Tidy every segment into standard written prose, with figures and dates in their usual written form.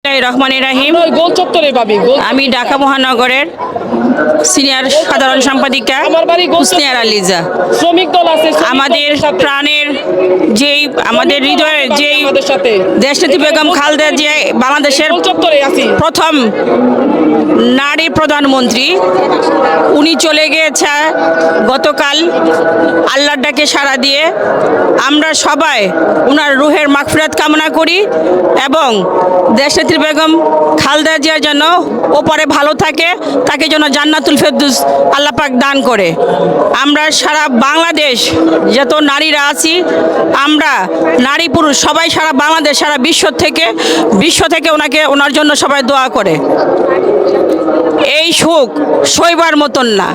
রহমানির রাহিম। গোল চত্বরে পাবি আমি ঢাকা মহানগরের সিনিয়র সাধারণ সম্পাদিকা হুসনিয়ার আলিজা। শ্রমিক দল আছে আমাদের প্রাণের যেই আমাদের হৃদয়ের যেই আমাদের সাথে দেশনেত্রী বেগম খালেদা জিয়া বাংলাদেশের গোল চত্বরে আছি প্রথম নারী প্রধানমন্ত্রী, উনি চলে গিয়েছে গতকাল আল্লাহর ডাকে সাড়া দিয়ে। আমরা সবাই ওনার রুহের মাগফিরাত কামনা করি এবং দেশনেত্রী বেগম খালেদা জিয়া যেন ওপারে ভালো থাকে, তাকে যেন জান্নাতুল ফেরদৌস আল্লাহ পাক দান করে। আমরা সারা বাংলাদেশ যত নারীরা আছি, আমরা নারী পুরুষ সবাই সারা বাংলাদেশ সারা বিশ্ব থেকে ওনার জন্য সবাই দোয়া করে। এই সুখ সইবার মতন না।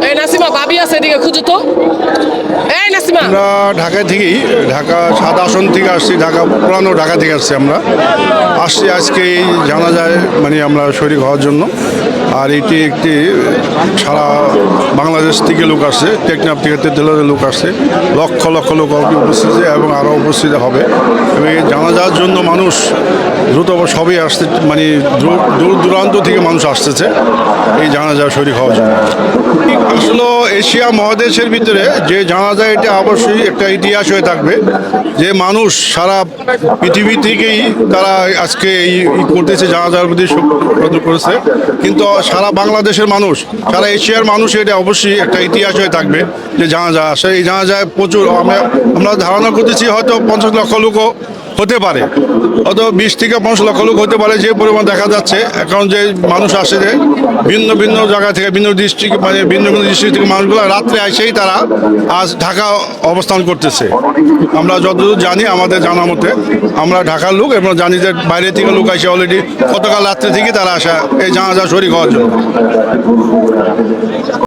এই নাসিমা ভাবি আছে এদিকে খুঁজো তো। এই নাসিমা, আমরা ঢাকা থেকেই, ঢাকা ৭ আসন থেকে আসছি, পুরানো ঢাকা থেকে আসছি। আমরা আসছি আজকে এই জানাজায় আমরা শরীক হওয়ার জন্য। আর এটি একটি সারা বাংলাদেশ থেকে লোক আসছে, টেকনাফ থেকে তেতুলিয়ার লোক আসছে, লক্ষ লক্ষ লোক উপস্থিত এবং আরও উপস্থিত হবে। এবং এই জানাজার জন্য মানুষ দ্রুত সবই আসছে, দূর দূরান্ত থেকে মানুষ আসতেছে এই জানাজা শরীক হওয়ার জন্য। আসলে এশিয়া মহাদেশের ভিতরে যে জানাজা, এটা অবশ্যই একটা ইতিহাস হয়ে থাকবে, যে মানুষ সারা পৃথিবী থেকেই তারা আজকে এই করতেছে, জানাজার প্রতি শোক করেছে। কিন্তু সারা বাংলাদেশের মানুষ, সারা এশিয়ার মানুষ, এটা অবশ্যই একটা ইতিহাস হয়ে থাকবে যে জানাজা আসে। এই জানাজায় প্রচুর আমরা ধারণা করতেছি হয়তো 50 লক্ষ লোকও হতে পারে, হয়তো 20 থেকে 50 লক্ষ লোক হতে পারে, যে পরিমাণ দেখা যাচ্ছে। এখন যে মানুষ আসে যে ভিন্ন ভিন্ন জায়গা থেকে, ভিন্ন ডিস্ট্রিক্ট ভিন্ন ভিন্ন ডিস্ট্রিক্ট থেকে মানুষগুলো রাত্রে এসেই তারা আজ ঢাকা অবস্থান করতেছে। আমরা যতদূর জানি, আমাদের জানা মতে আমরা ঢাকার লোক, এবং জানি যে বাইরে থেকে লোক আসে অলরেডি গতকাল রাত্রে থেকে তারা আসা এই জানাজা শরীক হওয়ার জন্য।